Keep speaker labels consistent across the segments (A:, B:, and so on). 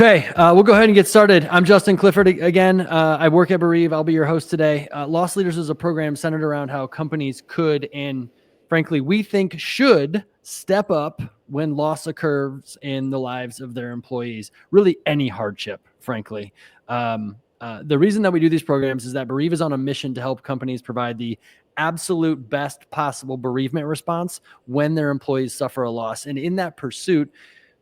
A: Okay, we'll go ahead and get started. I'm Justin Clifford again. I work at Bereave. I'll be your host today. Loss Leaders is a program centered around how companies could and frankly, we think should step up when loss occurs in the lives of their employees. Really any hardship, frankly. The reason that we do these programs is that Bereave is on a mission to help companies provide the absolute best possible bereavement response when their employees suffer a loss. And in that pursuit,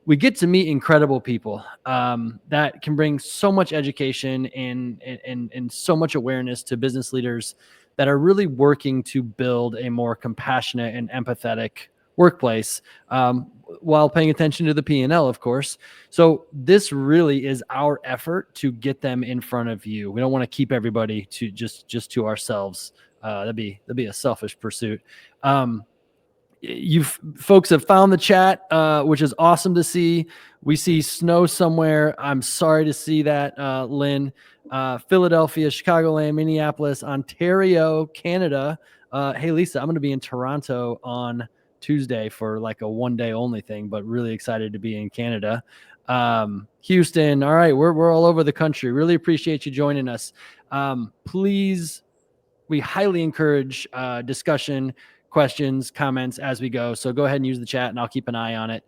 A: we get to meet incredible people that can bring so much education and so much awareness to business leaders that are really working to build a more compassionate and empathetic workplace while paying attention to the P&L, of course. So this really is our effort to get them in front of you. We don't want to keep everybody to just to ourselves. That'd be a selfish pursuit. You folks have found the chat, which is awesome to see. We see snow somewhere. I'm sorry to see that, Lynn. Philadelphia, Chicagoland, Minneapolis, Ontario, Canada. Hey, Lisa, I'm going to be in Toronto on Tuesday for like a one-day only thing, but really excited to be in Canada. Houston. All right. We're all over the country. Really appreciate you joining us. Please, we highly encourage discussion, questions, comments as we go. So go ahead and use the chat and I'll keep an eye on it.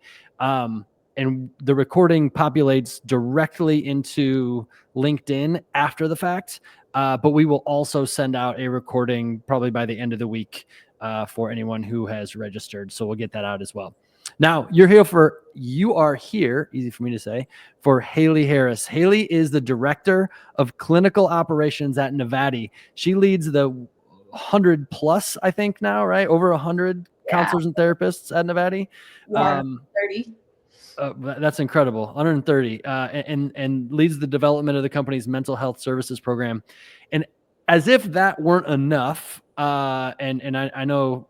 A: And the recording populates directly into LinkedIn after the fact. But we will also send out a recording probably by the end of the week for anyone who has registered. So we'll get that out as well. Now you are here, easy for me to say, for Haeli Harris. Haeli is the director of clinical operations at Navati. She leads the 100 plus, I think now, right? Over 100 counselors and therapists at Navati.
B: 30.
A: That's incredible. 130, and leads the development of the company's mental health services program. And as if that weren't enough, and I know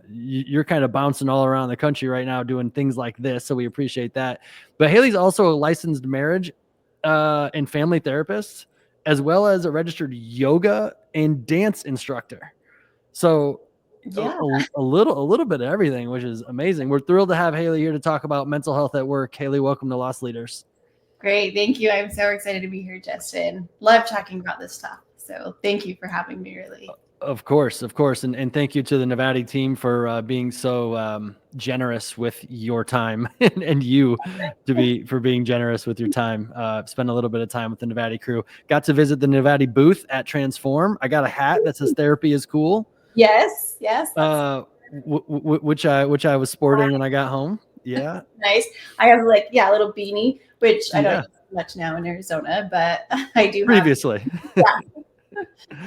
A: you're kind of bouncing all around the country right now doing things like this, so we appreciate that. But Haeli's also a licensed marriage and family therapist, as well as a registered yoga and dance instructor. So
B: Yeah.
A: a little bit of everything, which is amazing. We're thrilled to have Haeli here to talk about mental health at work. Haeli, welcome to Loss Leaders.
B: Great. Thank you. I'm so excited to be here, Justin. Love talking about this stuff. So thank you for having me, really.
A: Of course. And thank you to the Navati team for being so generous with your time and you for being generous with your time. Spend a little bit of time with the Navati crew. Got to visit the Navati booth at Transform. I got a hat that says therapy is cool.
B: Yes.
A: Which I was sporting when I got home. Yeah.
B: Nice. I have a little beanie, which I don't use much now in Arizona, but I do
A: previously.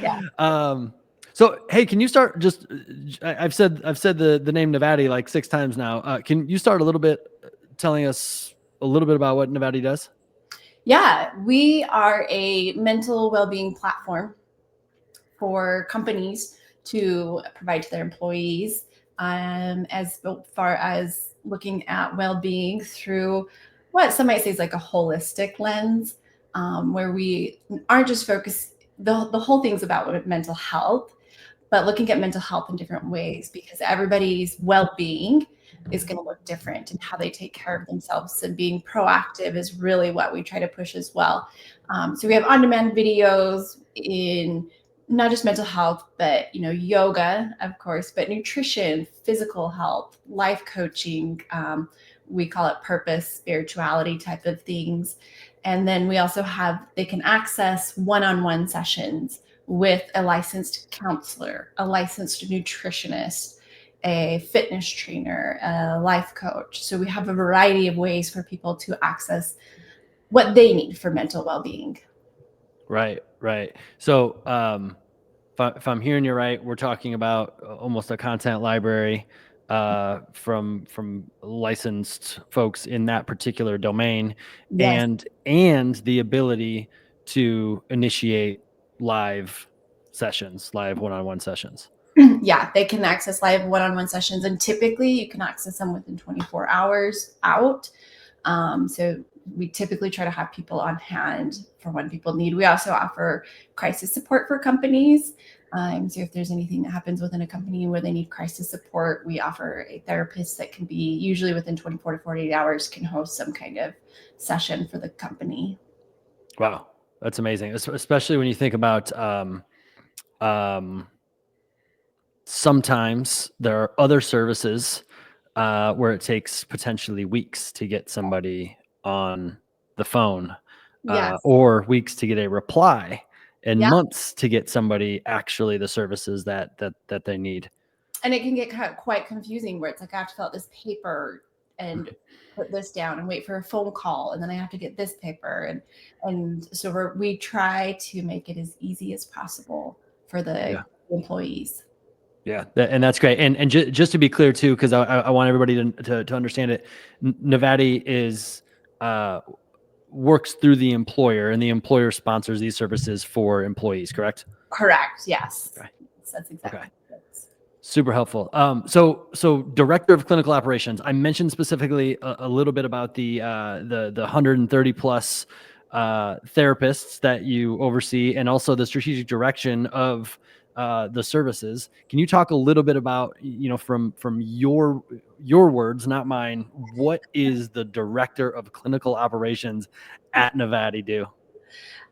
B: Yeah.
A: So, hey, can you start just, I've said the name Navati like 6 times now. Can you start a little bit telling us a little bit about what Navati does?
B: Yeah, we are a mental well-being platform for companies to provide to their employees, as far as looking at well-being through what some might say is like a holistic lens, where we aren't just focused, the whole thing's about mental health, but looking at mental health in different ways, because everybody's well-being is going to look different and how they take care of themselves, and being proactive is really what we try to push as well. So we have on-demand videos in not just mental health, but yoga, of course, but nutrition, physical health, life coaching. We call it purpose, spirituality type of things. And then we also they can access one-on-one sessions with a licensed counselor, a licensed nutritionist, a fitness trainer, a life coach. So we have a variety of ways for people to access what they need for mental well-being.
A: Right. So if I'm hearing you right, we're talking about almost a content library from licensed folks in that particular domain.
B: Yes.
A: and the ability to initiate live one-on-one sessions.
B: Yeah, they can access live one-on-one sessions, and typically you can access them within 24 hours out. So We typically try to have people on hand for when people need. We also offer crisis support for companies. So if there's anything that happens within a company where they need crisis support, we offer a therapist that can be usually within 24 to 48 hours can host some kind of session for the company.
A: Wow, that's amazing. Especially when you think about sometimes there are other services where it takes potentially weeks to get somebody on the phone,
B: Yes.
A: or weeks to get a reply, and
B: Yeah.
A: months to get somebody actually the services that they need.
B: And it can get quite confusing where it's like I have to fill out this paper and put this down and wait for a phone call, and then I have to get this paper, and so we try to make it as easy as possible for the
A: Yeah.
B: employees.
A: Yeah, and that's great. And just to be clear too, because I want everybody to understand it, Navati is works through the employer, and the employer sponsors these services for employees. Correct?
B: Correct. Yes.
A: Okay.
B: That's exactly.
A: Okay. Super helpful. So director of clinical operations. I mentioned specifically a little bit about the 130 plus therapists that you oversee, and also the strategic direction of the services. Can you talk a little bit about, from your words, not mine, what is the director of clinical operations at Navati do?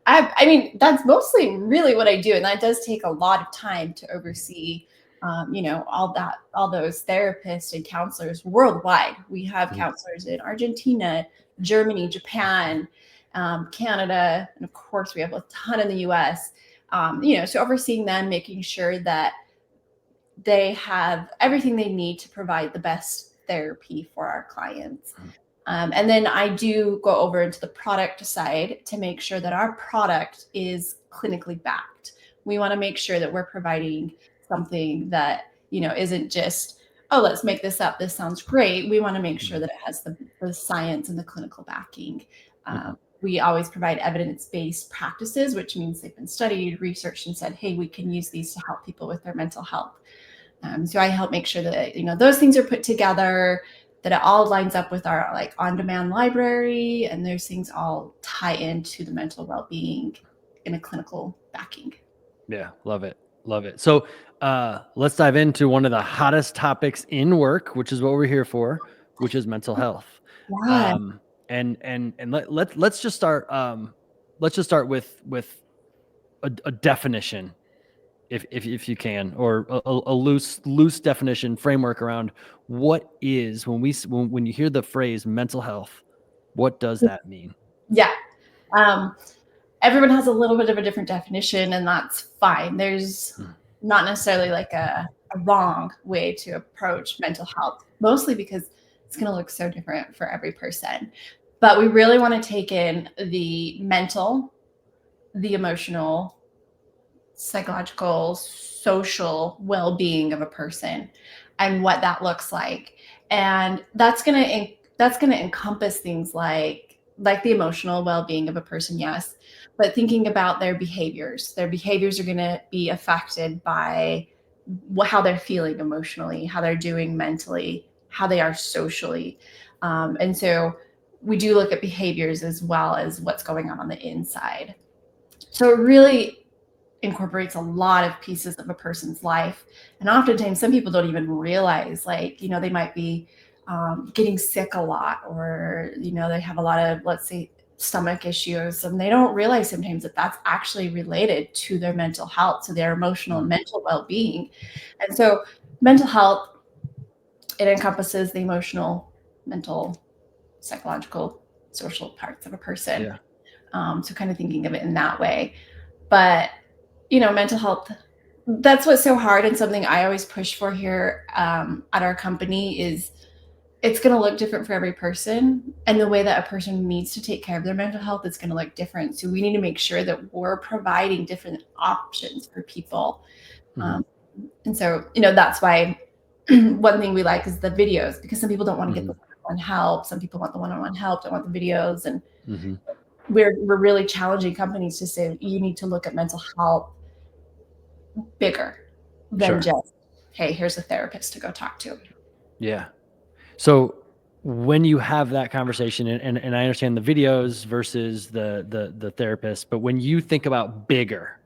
B: I mean, that's mostly really what I do, and that does take a lot of time to oversee. All those therapists and counselors worldwide. We have counselors in Argentina, Germany, Japan, Canada, and of course, we have a ton in the U.S. So overseeing them, making sure that they have everything they need to provide the best therapy for our clients. And then I do go over into the product side to make sure that our product is clinically backed. We want to make sure that we're providing something that, isn't just, oh, let's make this up. This sounds great. We want to make sure that it has the science and the clinical backing. We always provide evidence-based practices, which means they've been studied, researched, and said, hey, we can use these to help people with their mental health. So I help make sure that, those things are put together, that it all lines up with our on-demand library, and those things all tie into the mental well-being in a clinical backing.
A: Yeah, love it. Love it. So let's dive into one of the hottest topics in work, which is what we're here for, which is mental health.
B: Yeah.
A: And let's just start. Let's just start with a definition, if you can, or a loose definition framework around what is, when you hear the phrase mental health, what does that mean?
B: Yeah. Everyone has a little bit of a different definition, and that's fine. There's not necessarily like a wrong way to approach mental health, mostly because it's going to look so different for every person. But we really want to take in the mental, the emotional, psychological, social well-being of a person and what that looks like. And that's going to encompass things like the emotional well-being of a person, yes, but thinking about their behaviors. Their behaviors are going to be affected by how they're feeling emotionally, how they're doing mentally, how they are socially. And so we do look at behaviors as well as what's going on the inside. So it really incorporates a lot of pieces of a person's life. And oftentimes some people don't even realize, they might be getting sick a lot, or, they have a lot of, let's say, stomach issues, and they don't realize sometimes that that's actually related to their mental health, to their emotional and mental well-being. And so mental health, it encompasses the emotional, mental, psychological, social parts of a person.
A: Yeah.
B: So kind of thinking of it in that way. But, mental health, that's what's so hard, and something I always push for here at our company is it's going to look different for every person, and the way that a person needs to take care of their mental health is going to look different. So we need to make sure that we're providing different options for people. And so, that's why one thing we like is the videos, because some people don't want to get the one-on-one help. Some people want the one-on-one help, don't want the videos. And we're really challenging companies to say, you need to look at mental health bigger than just, hey, here's a therapist to go talk to.
A: Yeah. So when you have that conversation, and I understand the videos versus the therapist, but when you think about bigger,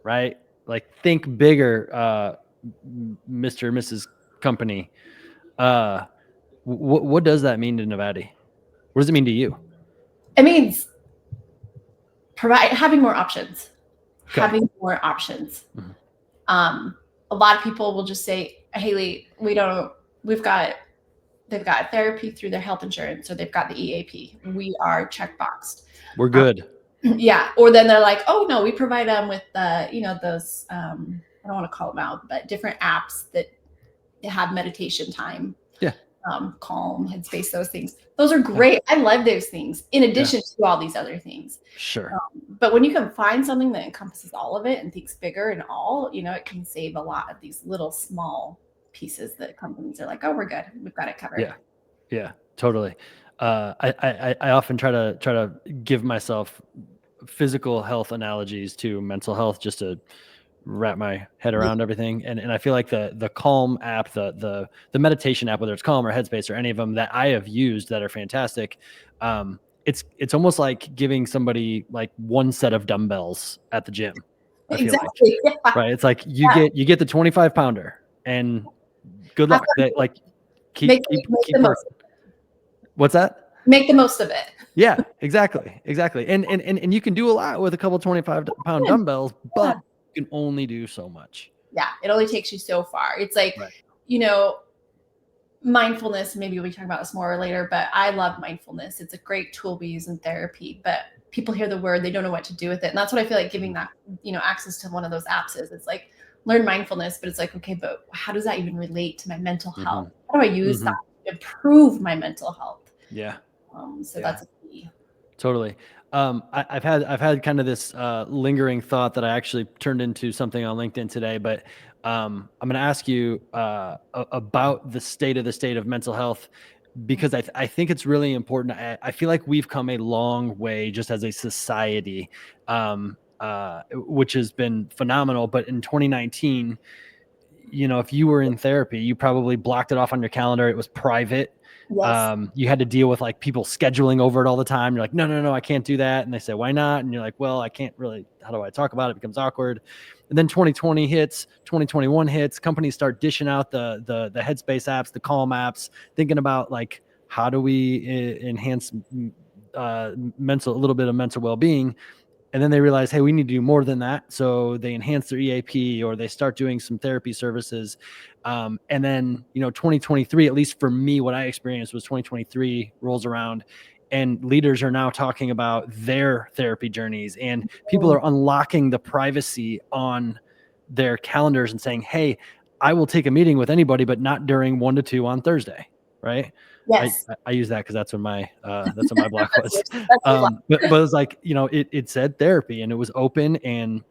A: right? Like think bigger, Mr. and Mrs. Company. What does that mean to Nevada? What does it mean to you?
B: It means having more options.
A: Okay.
B: Having more options.
A: Mhm.
B: A lot of people will just say, Haeli, they've got therapy through their health insurance, or they've got the EAP. We are checkboxed.
A: We're good.
B: Yeah. Or then they're like, oh no, we provide them with those, I don't want to call them out, but different apps that have meditation time.
A: Yeah.
B: Calm, Headspace, those things. Those are great. I love those things in addition to all these other things.
A: Sure.
B: But when you can find something that encompasses all of it and thinks bigger and all, it can save a lot of these little small pieces that companies are like, oh, we're good. We've got it covered.
A: Yeah. Yeah, totally. I often try to give myself physical health analogies to mental health just to wrap my head around everything. And I feel like the Calm app, the meditation app, whether it's Calm or Headspace or any of them that I have used that are fantastic, it's almost like giving somebody like one set of dumbbells at the gym. I feel
B: Exactly.
A: like, right? It's like you get the 25 pounder, and good luck. Like keep
B: the most.
A: What's that?
B: Make the most of it.
A: Yeah, exactly. And you can do a lot with a couple 25-pound dumbbells, but you can only do so much.
B: Yeah, it only takes you so far. It's like, mindfulness, maybe we'll talk about this more later, but I love mindfulness. It's a great tool we use in therapy, but people hear the word, they don't know what to do with it. And that's what I feel like giving that, access to one of those apps is. It's like, learn mindfulness, but it's like, okay, but how does that even relate to my mental health? How do I use that to improve my mental health?
A: Yeah.
B: That's a key.
A: Totally. I've had kind of this lingering thought that I actually turned into something on LinkedIn today, but I'm going to ask you about the state of mental health, because I think it's really important. I feel like we've come a long way just as a society, which has been phenomenal. But in 2019, if you were in therapy, you probably blocked it off on your calendar. It was private.
B: Yes.
A: You had to deal with like people scheduling over it all the time. You're like, no, I can't do that. And they say, why not? And you're like, well, I can't really, how do I talk about it? It becomes awkward. And then 2020 hits, 2021 hits, companies start dishing out the Headspace apps, the Calm apps, thinking about like, how do we enhance a little bit of mental well-being? And then they realize, hey, we need to do more than that. So they enhance their EAP, or they start doing some therapy services. And then, 2023, at least for me, what I experienced was 2023 rolls around and leaders are now talking about their therapy journeys, and people are unlocking the privacy on their calendars and saying, hey, I will take a meeting with anybody, but not during 1 to 2 on Thursday. Right.
B: Yes.
A: I use that because that's when my block was. But it was like, it said therapy, and it was open, and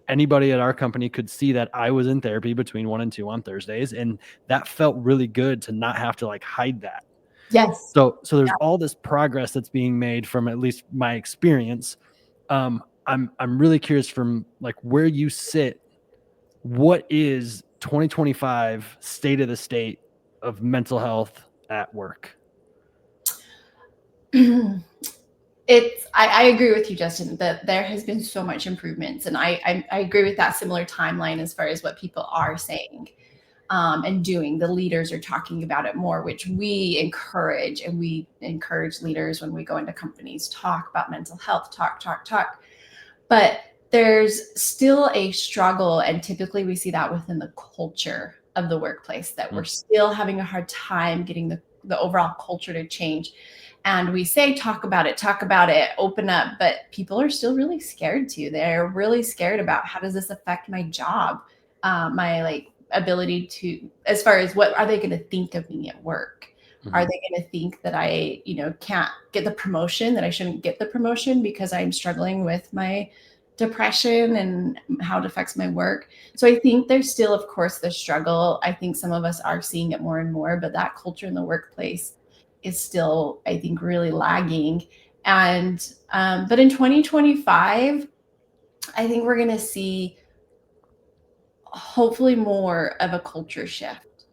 A: anybody at our company could see that I was in therapy between 1 and 2 on Thursdays. And that felt really good to not have to like hide that.
B: Yes.
A: So there's all this progress that's being made from at least my experience. I'm really curious from like where you sit. What is 2025 state of the state of mental health at work?
B: I agree with you, Justin, that there has been so much improvements, and I agree with that similar timeline as far as what people are saying and doing. The leaders are talking about it more, which we encourage, and we encourage leaders when we go into companies, talk about mental health, talk. But there's still a struggle, and typically we see that within the culture of the workplace, that we're still having a hard time getting the overall culture to change. And we say, talk about it, open up, but people are still really scared to. They're really scared about, how does this affect my job? My like ability to, as far as what are they going to think of me at work? Are they going to think that I, can't get the promotion, that I shouldn't get the promotion because I'm struggling with my depression and how it affects my work? So I think there's still, of course, the struggle. I think some of us are seeing it more and more, but that culture in the workplace is still, I think, really lagging. And but in 2025, I think we're going to see hopefully more of a culture shift.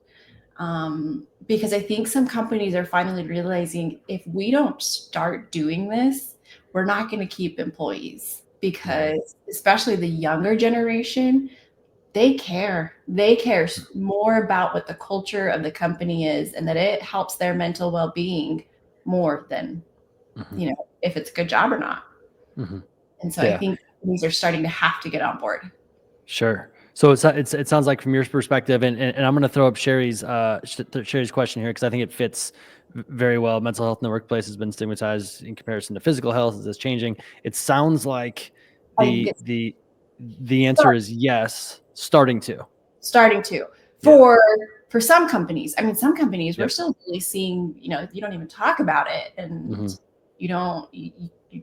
B: Because I think some companies are finally realizing if we don't start doing this, we're not going to keep employees, because especially the younger generation, they care. They care more about what the culture of the company is and that it helps their mental well-being more than, if it's a good job or not. And so I
A: Yeah,
B: think companies are starting to have to get on board.
A: sure. So it sounds like from your perspective, and I'm going to throw up Sherry's question here because I think it fits very well. Mental health in the workplace has been stigmatized in comparison to physical health. Is this changing? It sounds like
B: I think
A: the
B: it's
A: the answer is yes, starting to. Yeah.
B: For some companies. I mean, some companies we're
A: Yep.
B: still really seeing, you don't even talk about it, and you don't,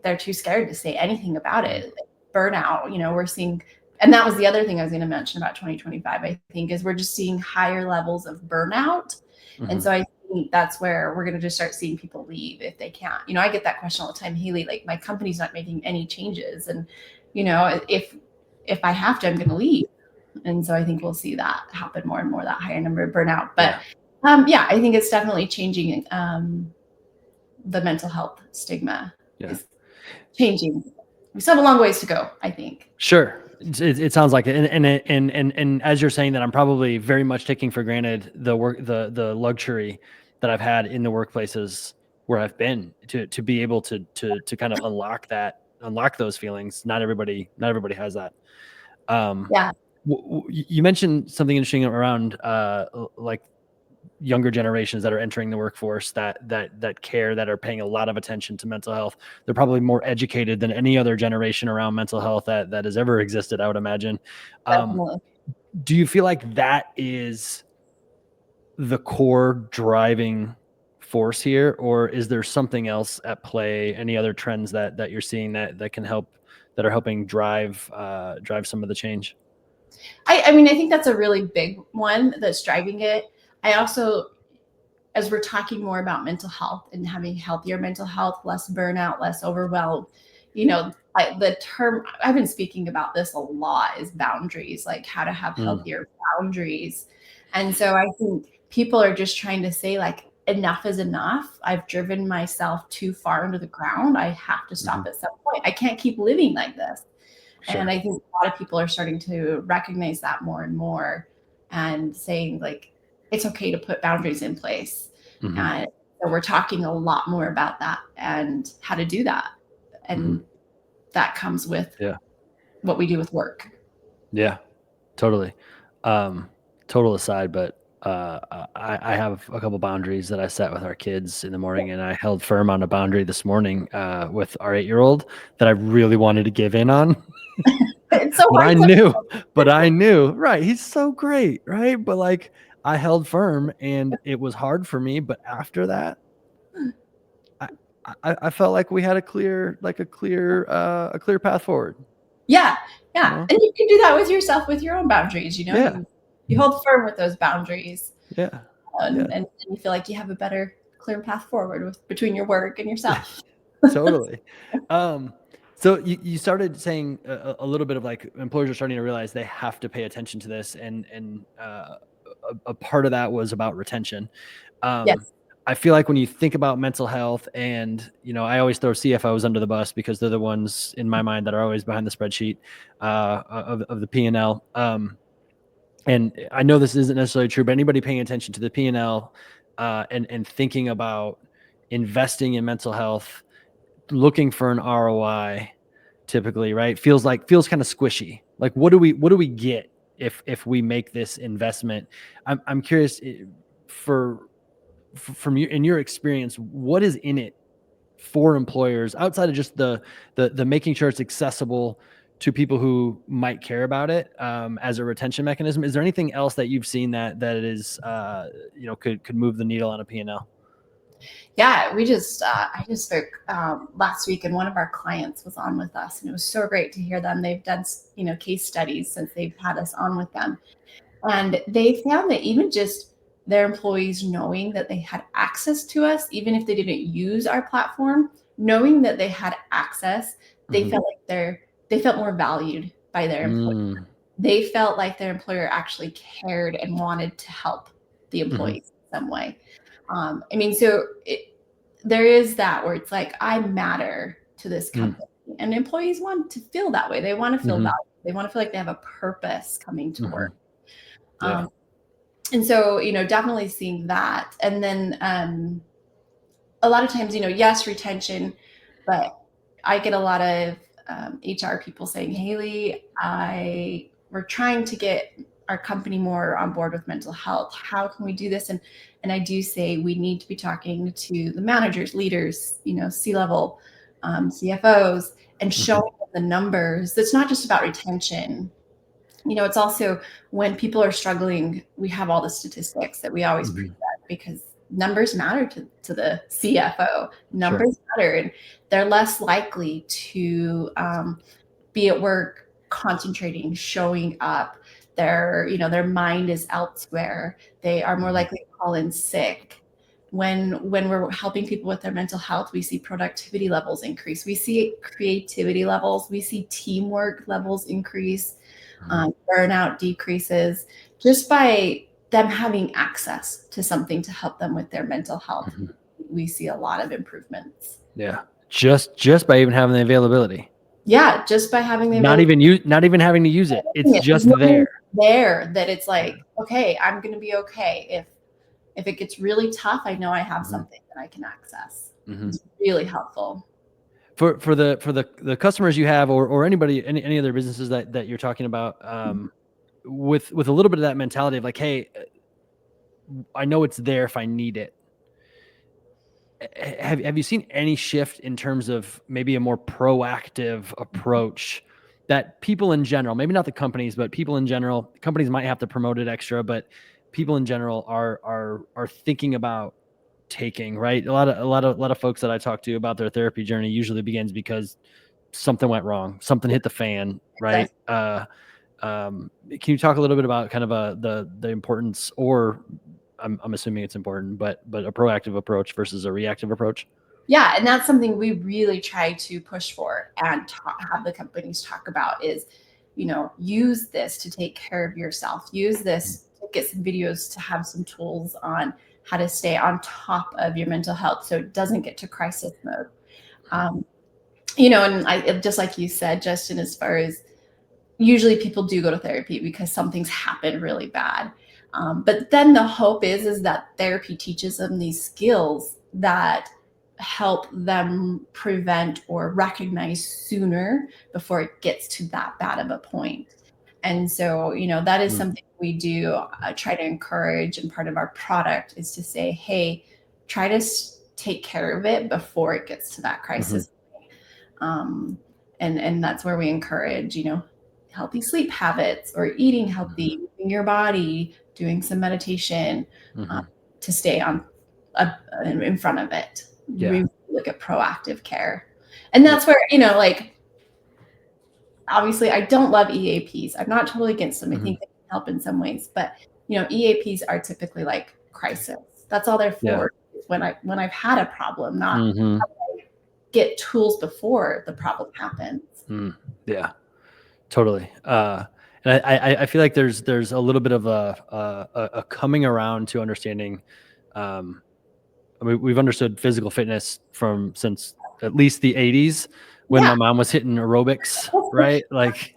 B: they're too scared to say anything about it. Like burnout, we're seeing, and that was the other thing I was going to mention about 2025, I think, is we're just seeing higher levels of burnout. And so I think that's where we're going to just start seeing people leave if they can't. I get that question all the time, Haeli, like my company's not making any changes. And, if I have to, I'm going to leave. And so I think we'll see that happen more and more, that higher number of burnout. But I think it's definitely changing. The mental health stigma is changing. We still have a long ways to go, I think.
A: Sure. It sounds like it. And as you're saying that, I'm probably very much taking for granted the luxury that I've had in the workplaces where I've been to be able to kind of unlock those feelings. Not everybody has that. You mentioned something interesting around like younger generations that are entering the workforce that care, that are paying a lot of attention to mental health. They're probably more educated than any other generation around mental health that has ever existed, I would imagine. Do you feel like that is the core driving force here, or is there something else at play? Any other trends that you're seeing that can help, that are helping drive some of the change?
B: I mean, I think that's a really big one that's driving it. I also, as we're talking more about mental health and having healthier mental health, less burnout, less overwhelmed, the term I've been speaking about this a lot is boundaries, like how to have healthier boundaries. And so I think people are just trying to say, like, enough is enough. I've driven myself too far into the ground. I have to stop at some point. I can't keep living like this.
A: Sure.
B: And I think a lot of people are starting to recognize that more and more, and saying, like, it's okay to put boundaries in place. And so we're talking a lot more about that and how to do that. And that comes with what we do with work.
A: Yeah, totally. Total aside, but I have a couple boundaries that I set with our kids in the morning, and I held firm on a boundary this morning with our 8-year-old that I really wanted to give in on.
B: It's so
A: but I knew, right? He's so great, right? But like, I held firm, and it was hard for me. But after that, I felt like we had a clear path forward.
B: Yeah. And you can do that with yourself, with your own boundaries. You hold firm with those boundaries. And you feel like you have a better, clear path forward between your work and yourself.
A: Totally. So you started saying a little bit of like employers are starting to realize they have to pay attention to this, and a part of that was about retention.
B: Yes.
A: I feel like when you think about mental health, and I always throw CFOs under the bus because they're the ones in my mind that are always behind the spreadsheet of the P&L. And I know this isn't necessarily true, but anybody paying attention to the P&L and thinking about investing in mental health, looking for an ROI, typically, right, feels kind of squishy. Like, what do we get if we make this investment? I'm curious, from you, in your experience, what is in it for employers outside of just the making sure it's accessible to people who might care about it as a retention mechanism? Is there anything else that you've seen that it is could move the needle on a P&L?
B: Yeah, I just spoke last week, and one of our clients was on with us, and it was so great to hear them. They've done case studies since they've had us on with them, and they found that even just their employees knowing that they had access to us, even if they didn't use our platform, knowing that they had access, they felt like they felt more valued by their employer. They felt like their employer actually cared and wanted to help the employees in some way. I mean, so there is that where it's like, I matter to this company. And employees want to feel that way. They want to feel valued. They want to feel like they have a purpose coming to work.
A: Yeah.
B: And so, definitely seeing that. And then a lot of times, yes, retention, but I get a lot of HR people saying, Haeli, we're trying to get our company more on board with mental health. How can we do this? And I do say we need to be talking to the managers, leaders, C-level, CFOs, and showing them the numbers. It's not just about retention. It's also when people are struggling, we have all the statistics that we always present because numbers matter to the CFO. Numbers matter, and they're less likely to be at work concentrating, showing up. Their mind is elsewhere. They are more likely to call in sick. When we're helping people with their mental health, we see productivity levels increase. We see creativity levels. We see teamwork levels increase. Burnout decreases just by them having access to something to help them with their mental health. We see a lot of improvements.
A: Yeah. Just by even having the availability.
B: Yeah. Just by having the
A: not even having to use it. It's just there
B: that it's like, okay, I'm going to be okay. If it gets really tough, I know I have something that I can access. It's really helpful.
A: For the customers you have or anybody, any other businesses that you're talking about, with a little bit of that mentality of like, hey, I know it's there if I need it. Have you seen any shift in terms of maybe a more proactive approach that people in general, maybe not the companies, but people in general, companies might have to promote it extra, but people in general are thinking about taking, right? A lot of folks that I talk to about their therapy journey usually begins because something went wrong, something hit the fan, right? Can you talk a little bit about kind of the importance, or I'm assuming it's important, but a proactive approach versus a reactive approach?
B: Yeah, and that's something we really try to push for and have the companies talk about is, use this to take care of yourself. Use this to get some videos, to have some tools on how to stay on top of your mental health so it doesn't get to crisis mode. And I just like you said, Justin, as far as usually people do go to therapy because something's happened really bad. But then the hope is that therapy teaches them these skills that help them prevent or recognize sooner before it gets to that bad of a point. And so, that is something we do try to encourage. And part of our product is to say, hey, try to take care of it before it gets to that crisis. And that's where we encourage, healthy sleep habits or eating healthy, moving your body, doing some meditation to stay on in front of it. We look at proactive care. And that's where, obviously I don't love EAPs. I'm not totally against them. I think they can help in some ways, but EAPs are typically like crisis. That's all they're for. When I've had a problem, not get tools before the problem happens.
A: Yeah, totally. And I feel like there's a little bit of a coming around to understanding. I mean, we've understood physical fitness since at least the 80s when my mom was hitting aerobics, right? Like,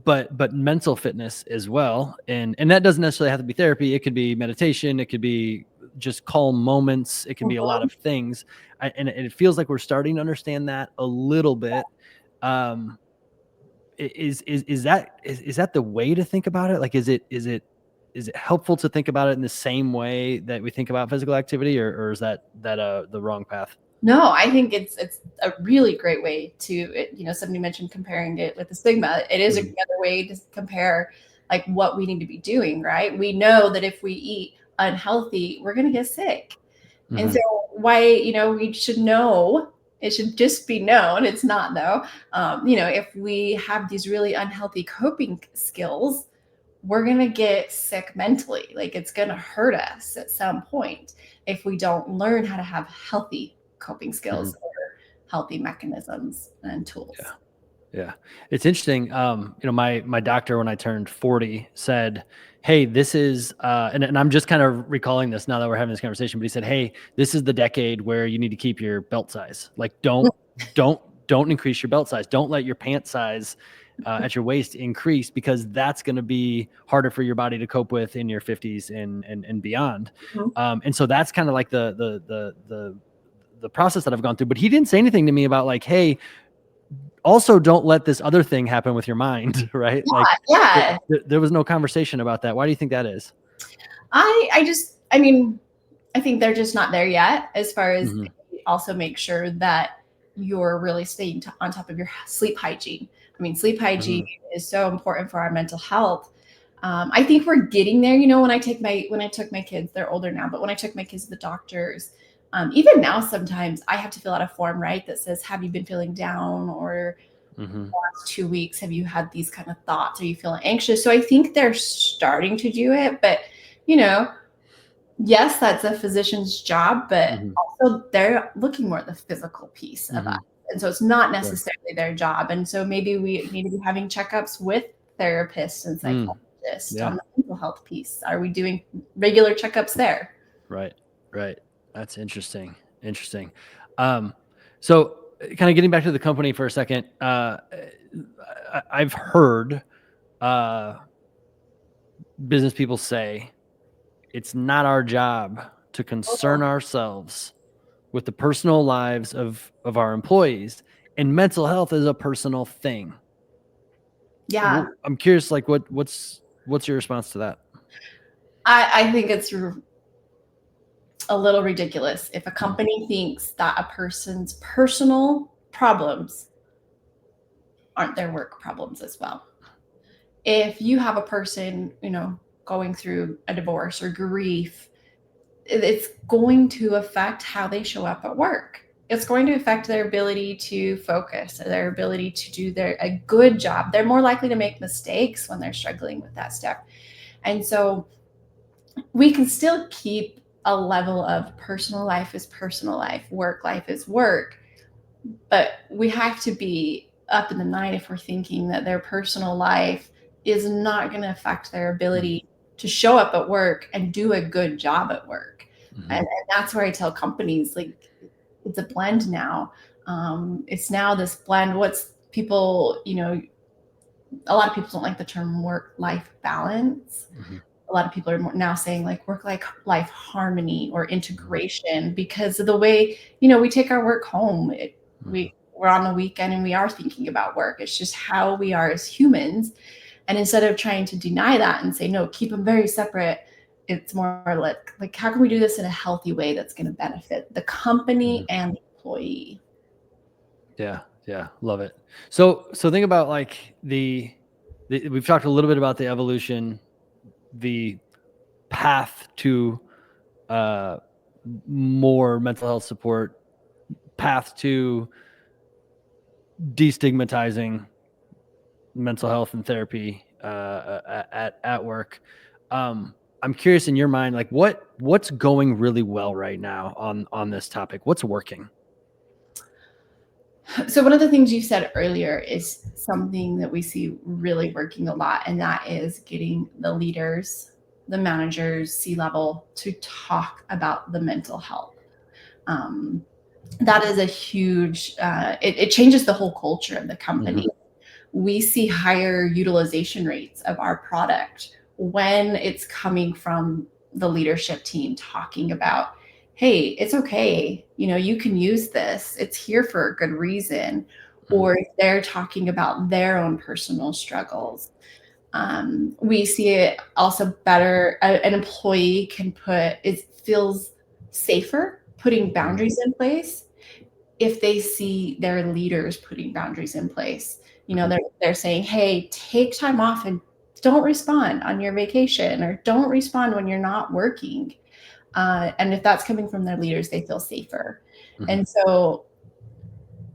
A: but mental fitness as well. And that doesn't necessarily have to be therapy. It could be meditation. It could be just calm moments. It can be a lot of things. And it feels like we're starting to understand that a little bit. Is that the way to think about it? Like, is it helpful to think about it in the same way that we think about physical activity, or is that the wrong path?
B: No, I think it's a really great way to, somebody mentioned comparing it with the stigma. It is another way to compare like what we need to be doing, right? We know that if we eat unhealthy, we're going to get sick. And so why, we should know, it should just be known. It's not though. If we have these really unhealthy coping skills, we're going to get sick mentally. Like it's going to hurt us at some point if we don't learn how to have healthy coping skills or healthy mechanisms and tools.
A: Yeah. It's interesting. My doctor, when I turned 40, said, "Hey, this is," and I'm just kind of recalling this now that we're having this conversation, but he said, "Hey, this is the decade where you need to keep your belt size. Like, don't, don't increase your belt size. Don't let your pant size at your waist increase, because that's going to be harder for your body to cope with in your 50s and beyond."
B: Mhm.
A: And so that's kind of like the process that I've gone through. But he didn't say anything to me about like, "Hey, also don't let this other thing happen with your mind," right? Like
B: Yeah.
A: there was no conversation about that. Why do you think that is?
B: I mean, I think they're just not there yet as far as
A: Mm-hmm.
B: they also make sure that you're really staying on top of your sleep hygiene. I mean, sleep hygiene
A: Mm-hmm.
B: is so important for our mental health. I think we're getting there. When I took my kids, they're older now, but when I took my kids to the doctors, even now, sometimes I have to fill out a form, right, that says, "Have you been feeling down?" or
A: Mm-hmm.
B: last 2 weeks, have you had these kind of thoughts? Are you feeling anxious? So I think they're starting to do it, but you know, yes, that's a physician's job, but
A: Mm-hmm.
B: also they're looking more at the physical piece of us.
A: Mm-hmm.
B: And so it's not
A: Sure.
B: necessarily their job. And so maybe we need to be having checkups with therapists and
A: Mm.
B: psychologists on
A: Yeah.
B: the mental health piece. Are we doing regular checkups there?
A: Right. Right. That's interesting. Interesting. Um, so kind of getting back to the company for a second, I've heard uh, business people say it's not our job to concern
B: Oh,
A: ourselves with the personal lives of our employees, and mental health is a personal thing.
B: yeah.
A: I'm curious, like what's your response to that?
B: I think it's a little ridiculous if a company thinks that a person's personal problems aren't their work problems as well. If you have a person, going through a divorce or grief, it's going to affect how they show up at work. It's going to affect their ability to focus, their ability to do a good job. They're more likely to make mistakes when they're struggling with that stuff. And so we can still keep a level of personal life is personal life is work, but we have to be up in the night if we're thinking that their personal life is not going to affect their
A: Mhm,
B: ability to show up at work and do a good job at work.
A: mhm,
B: And that's where I tell companies, like, it's a blend now. It's now this blend. What's people, a lot of people don't like the term work life balance.
A: mhm,
B: A lot of people are now saying like work life harmony or
A: mhm,
B: integration because of the way we take our work home.
A: mhm,
B: We're on the weekend and we are thinking about work. It's just how we are as humans. And instead of trying to deny that and say no, keep them very separate, it's more like how can we do this in a healthy way that's going to benefit the company
A: mhm.
B: and the employee?
A: Yeah, yeah, love it. So think about like we've talked a little bit about the evolution, the path to uh, more mental health support, path to destigmatizing mental health and therapy at work. I'm curious, in your mind, like what's going really well right now on this topic? What's working?
B: So one of the things you said earlier is something that we see really working a lot, and that is getting the leaders, the managers, C-level to talk about the mental health. Um, that is a huge. It changes the whole culture of the
A: Hmm.
B: company. We see higher utilization rates of our product when it's coming from the leadership team talking about, hey, it's okay, you can use this, it's here for a good reason.
A: Hmm.
B: Or if they're talking about their own personal struggles, we see it also better. An employee can put it feels safer putting
A: Hmm.
B: boundaries in place if they see their leaders putting boundaries in place.
A: Hmm.
B: They're saying, "Hey, take time off and don't respond on your vacation, or don't respond when you're not working." And if that's coming from their leaders, they feel safer.
A: Hmm.
B: And so,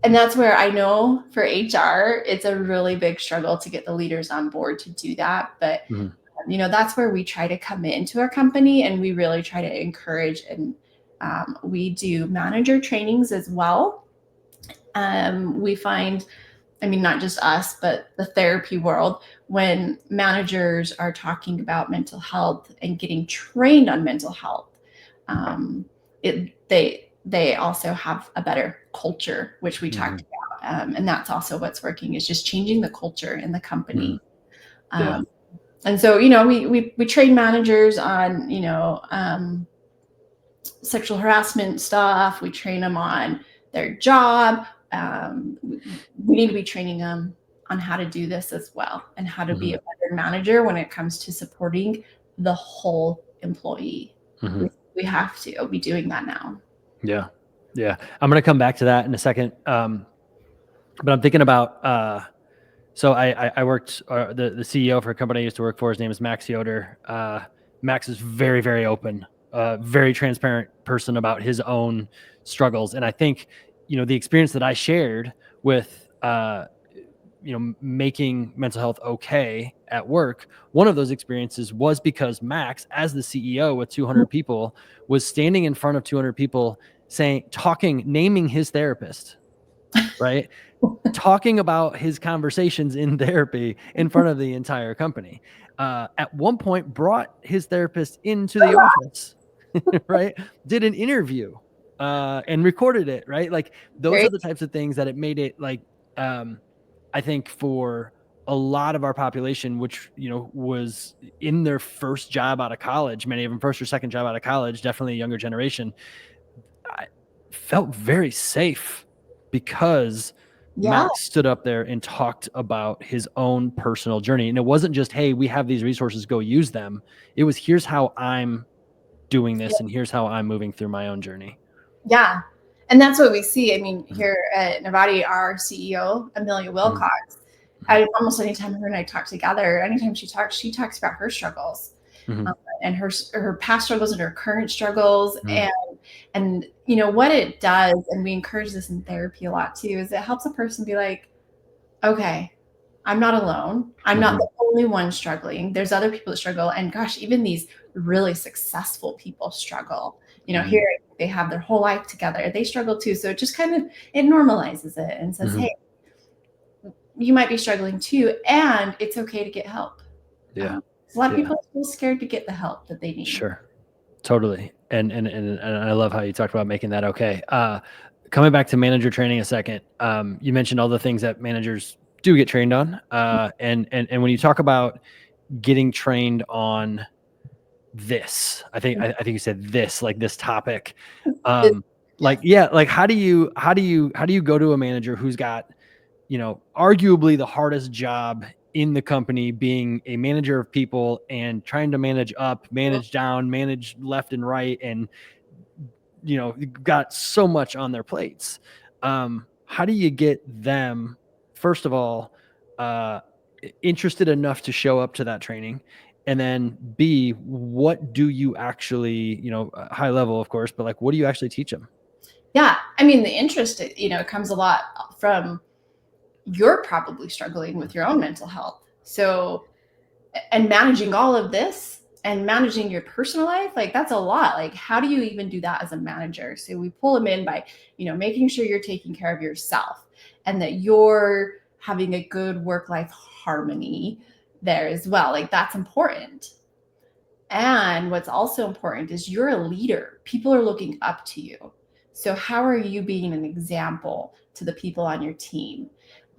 B: and that's where I know for HR, it's a really big struggle to get the leaders on board to do that. But
A: Hmm.
B: that's where we try to come into our company, and we really try to encourage, and we do manager trainings as well. We find I mean, not just us, but the therapy world, when managers are talking about mental health and getting trained on mental health, um, they also have a better culture, which we talked about, and that's also what's working, is just changing the culture in the company.
A: Yeah.
B: And so, we train managers on, sexual harassment stuff. We train them on their job. We need to be training them on how to do this as well, and how to be a better manager when it comes to supporting the whole employee. We have to be doing that now.
A: Yeah. Yeah. I'm going to come back to that in a second. But I'm thinking about, so I worked, the CEO for a company I used to work for, his name is Max Yoder. Max is very, very open, very transparent person about his own struggles. And I think, the experience that I shared with, making mental health okay at work, one of those experiences was because Max, as the CEO with 200 people, was standing in front of 200 people naming his therapist, right? Talking about his conversations in therapy in front of the entire company. At one point, brought his therapist into the office, right? Did an interview and recorded it, right? Like, those are the types of things that it made it like, I think for a lot of our population, which, was in their first job out of college, many of them first or second job out of college, definitely a younger generation, I felt very safe because Max stood up there and talked about his own personal journey. And it wasn't just, hey, we have these resources, go use them. It was, here's how I'm doing this, and here's how I'm moving through my own journey.
B: Yeah. And that's what we see. I mean, here at Novati, our CEO, Amelia Wilcox, almost anytime her and I talk together, anytime she talks about her struggles, and her past struggles and her current struggles. And what it does, and we encourage this in therapy a lot too, is it helps a person be like, okay, I'm not alone. I'm not the only one struggling. There's other people that struggle. And gosh, even these really successful people struggle. Here they have their whole life together. They struggle too. So it just kind of, it normalizes it and says, hey, you might be struggling too, and it's okay to get help.
A: Yeah.
B: A lot of people are still scared to get the help that they need.
A: Sure. Totally. And I love how you talked about making that okay. Coming back to manager training a second, you mentioned all the things that managers do get trained on. And when you talk about getting trained on this, I think you said this, like this topic, like, yeah, like how do you go to a manager who's got, arguably the hardest job in the company, being a manager of people and trying to manage up, manage down, manage left and right, and got so much on their plates. How do you get them, first of all, interested enough to show up to that training? And then B, what do you actually, high level, of course, but like, what do you actually teach them?
B: Yeah. I mean, the interest, comes a lot from, you're probably struggling with your own mental health. So, and managing all of this and managing your personal life, like that's a lot. Like, how do you even do that as a manager? So we pull them in by, making sure you're taking care of yourself and that you're having a good work-life harmony there as well. Like, that's important. And what's also important is you're a leader. People are looking up to you. So how are you being an example to the people on your team?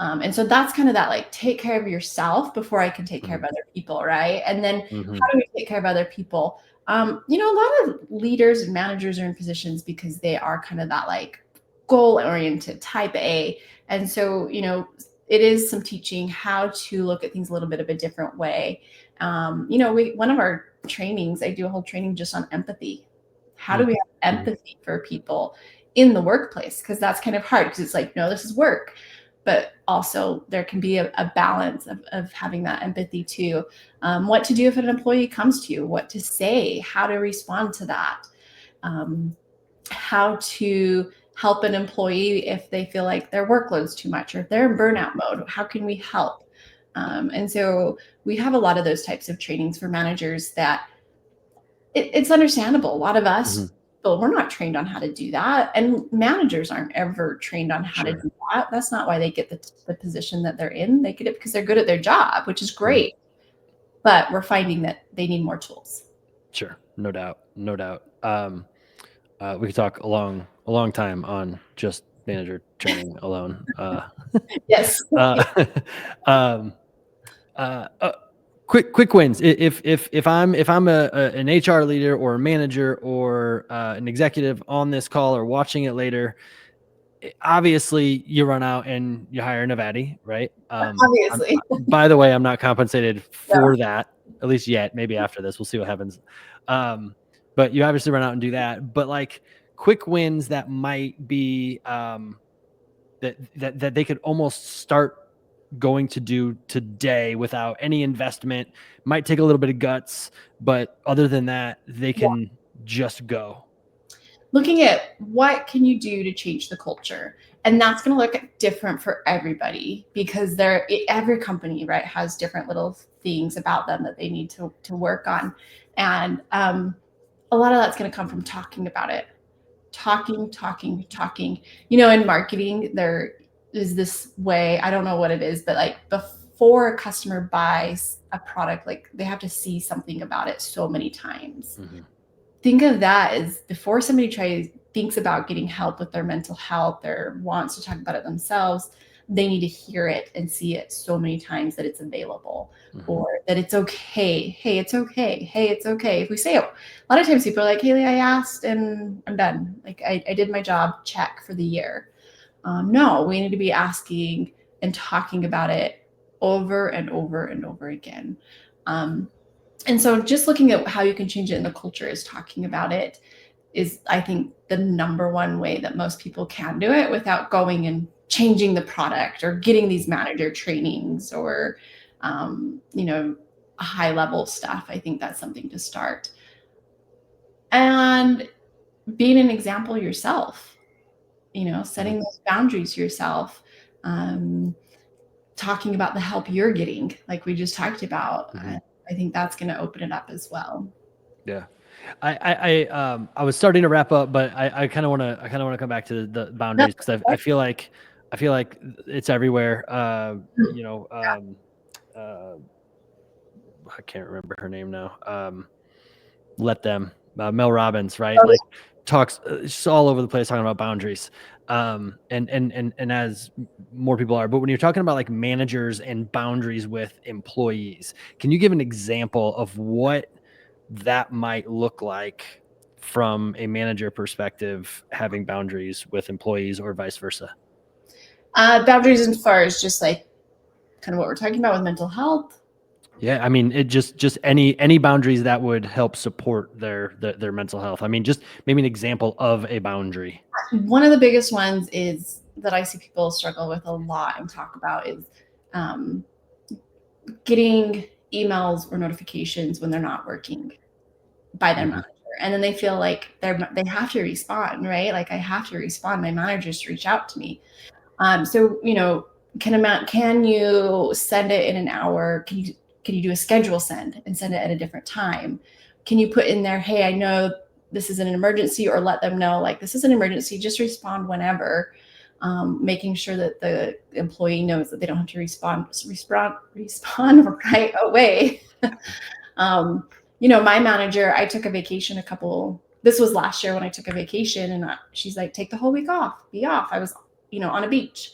B: And so that's kind of that, like, take care of yourself before I can take care of other people, right? And then how do we take care of other people? A lot of leaders and managers are in positions because they are kind of that, like, goal-oriented type A. And so, it is some teaching how to look at things a little bit of a different way. One of our trainings, I do a whole training just on empathy. How do we have empathy for people in the workplace? Because that's kind of hard, because it's like, no, this is work. But also there can be a balance of having that empathy too. What to do if an employee comes to you, what to say, how to respond to that, how to help an employee if they feel like their workload's too much, or if they're in burnout mode, how can we help? And so we have a lot of those types of trainings for managers that it's understandable. A lot of us but we're not trained on how to do that. And managers aren't ever trained on how to do that. That's not why they get the position that they're in. They get it because they're good at their job, which is great. But we're finding that they need more tools.
A: Sure. No doubt. No doubt. We could talk a long time on just manager training alone.
B: Yes.
A: Quick wins. If I'm an HR leader or a manager or an executive on this call or watching it later, obviously you run out and you hire an Avati, right?
B: Obviously.
A: By the way, I'm not compensated for that, at least yet. Maybe after this, we'll see what happens. But you obviously run out and do that. But like quick wins that might be that they could almost start going to do today without any investment. Might take a little bit of guts, but other than that, they can just go.
B: Looking at what can you do to change the culture, and that's going to look different for everybody because every company, right, has different little things about them that they need to work on, and a lot of that's going to come from talking about it, talking. In marketing, there is this way, I don't know what it is, but like before a customer buys a product, like they have to see something about it so many times.
A: Mm-hmm.
B: Think of that as before somebody thinks about getting help with their mental health or wants to talk about it themselves, they need to hear it and see it so many times that it's available, or that it's okay. Hey, it's okay. Hey, it's okay. If we say it, a lot of times people are like, Haeli, I asked and I'm done. Like I did my job, check for the year. No, we need to be asking and talking about it over and over and over again. And so just looking at how you can change it in the culture is talking about it is, I think, the number one way that most people can do it without going and changing the product or getting these manager trainings or, high level stuff. I think that's something to start. And being an example yourself, setting those boundaries yourself, talking about the help you're getting, like we just talked about. I think that's going to open it up as well.
A: Yeah. I was starting to wrap up, but I kind of want to come back to the boundaries because I feel like it's everywhere. I can't remember her name now. Mel Robbins, right? Like talks she's all over the place talking about boundaries. And as more people are, but when you're talking about like managers and boundaries with employees, can you give an example of what that might look like from a manager perspective, having boundaries with employees or vice versa?
B: Boundaries as far as just like kind of what we're talking about with mental health.
A: Yeah, I mean, it just any boundaries that would help support their mental health. I mean, just maybe an example of a boundary.
B: One of the biggest ones is that I see people struggle with a lot and talk about is getting emails or notifications when they're not working by their manager. And then they feel like they have to respond, right? Like I have to respond. My managers reach out to me. So, can you send it in an hour? Can you do a schedule send and send it at a different time? Can you put in there, hey, I know this is an emergency, or let them know like this is an emergency, just respond whenever, making sure that the employee knows that they don't have to respond right away. My manager, I took a vacation this was last year when I took a vacation, and she's like, take the whole week off, be off. I was, on a beach,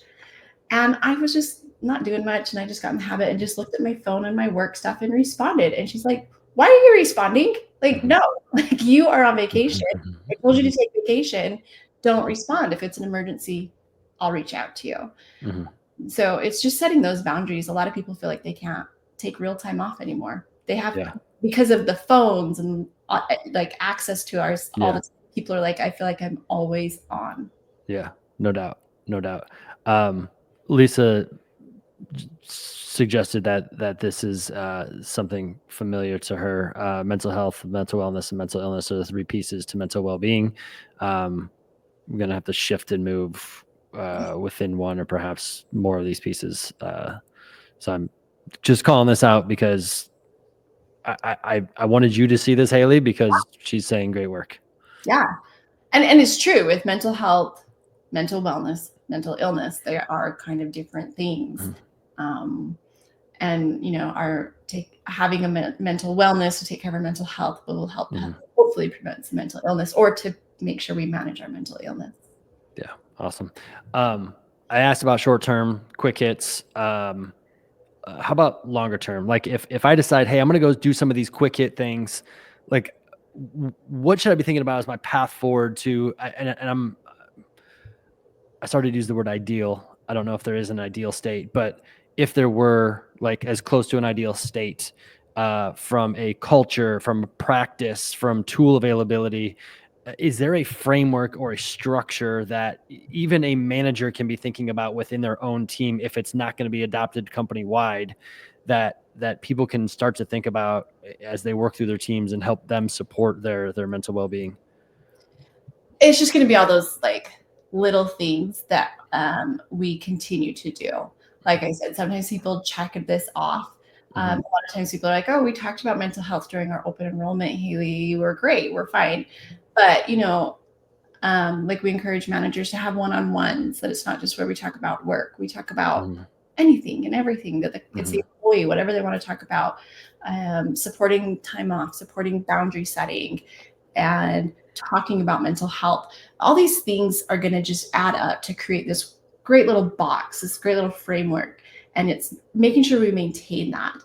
B: and I was just not doing much. And I just got in the habit and just looked at my phone and my work stuff and responded. And she's like, why are you responding? Like, no, like you are on vacation. I told you to take vacation. Don't respond. If it's an emergency, I'll reach out to you. So it's just setting those boundaries. A lot of people feel like they can't take real time off anymore. They have because of the phones and like access to ours. All the people are like, I feel like I'm always on.
A: Yeah, no doubt. Lisa suggested that this is something familiar to her. Mental health, mental wellness, and mental illness are the three pieces to mental well-being. I'm going to have to shift and move within one or perhaps more of these pieces. So I'm just calling this out because I wanted you to see this, Haeli, because she's saying great work.
B: Yeah. And it's true with mental health, mental wellness, mental illness. They are kind of different things. And having a mental wellness to take care of our mental health will help hopefully prevent some mental illness, or to make sure we manage our mental illness.
A: Yeah, awesome. I asked about short-term quick hits. How about longer term? Like if I decide, hey, I'm going to go do some of these quick hit things, like what should I be thinking about as my path forward to? I started to use the word ideal. I don't know if there is an ideal state, but if there were, like, as close to an ideal state, from a culture, from a practice, from tool availability, is there a framework or a structure that even a manager can be thinking about within their own team, if it's not going to be adopted company wide, that people can start to think about as they work through their teams and help them support their mental well-being?
B: It's just going to be all those like little things that we continue to do. Like I said, sometimes people check this off. A lot of times people are like, oh, we talked about mental health during our open enrollment, Haeli. We're great. We're fine. But, like we encourage managers to have one-on-ones, that it's not just where we talk about work. We talk about anything and everything, that it's the employee, whatever they want to talk about, supporting time off, supporting boundary setting, and talking about mental health. All these things are going to just add up to create this great little box, this great little framework. And it's making sure we maintain that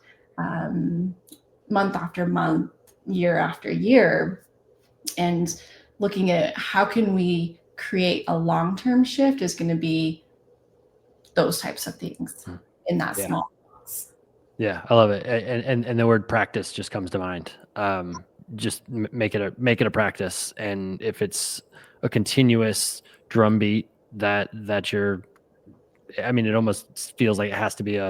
B: month after month, year after year, and looking at how can we create a long-term shift is going to be those types of things in that small box.
A: Yeah, I love it. And the word practice just comes to mind. Just make it a practice. And if it's a continuous drumbeat that you're, I mean, it almost feels like it has to be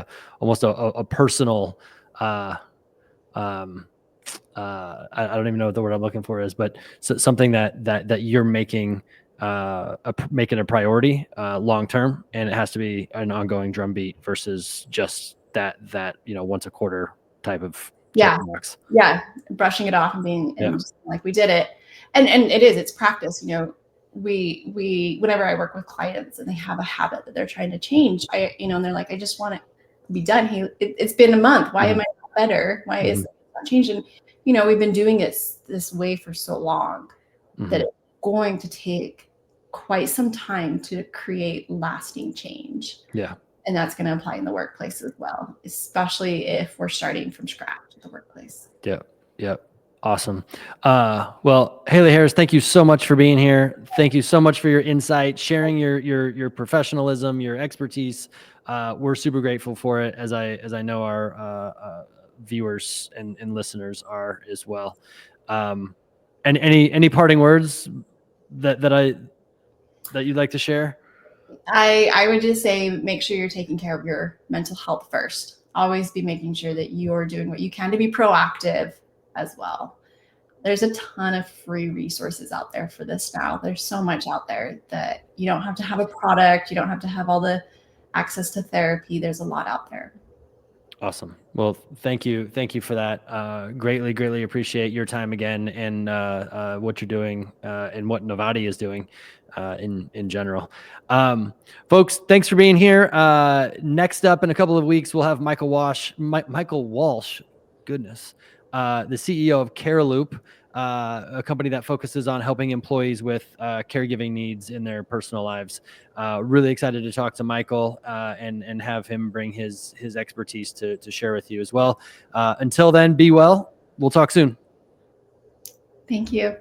A: almost a personal, I don't even know what the word I'm looking for is, but something that you're making a priority long term, and it has to be an ongoing drumbeat versus just that once a quarter type of box.
B: Yeah, brushing it off and being just like, we did it, and it's practice. We whenever I work with clients and they have a habit that they're trying to change, and they're like, I just want it to be done. It's been a month. Why am I not better? Why is it not changing? We've been doing it this way for so long that it's going to take quite some time to create lasting change.
A: Yeah.
B: And that's going to apply in the workplace as well, especially if we're starting from scratch at the workplace.
A: Yep. Awesome. Well, Haeli Harris, thank you so much for being here. Thank you so much for your insight, sharing your professionalism, your expertise. We're super grateful for it, as I know our viewers and listeners are as well. And any parting words that you'd like to share?
B: I would just say, make sure you're taking care of your mental health first. Always be making sure that you're doing what you can to be proactive as well. There's a ton of free resources out there for this now. There's so much out there that you don't have to have a product. You don't have to have all the access to therapy. There's a lot out there.
A: Awesome. Well, thank you for that. Greatly appreciate your time again, and what you're doing, and what Novati is doing in general. Folks, thanks for being here. Next up in a couple of weeks, we'll have Michael Walsh. Goodness, the CEO of CareLoop, a company that focuses on helping employees with caregiving needs in their personal lives. Really excited to talk to Michael and have him bring his expertise to share with you as well. Until then, be well. We'll talk soon.
B: Thank you.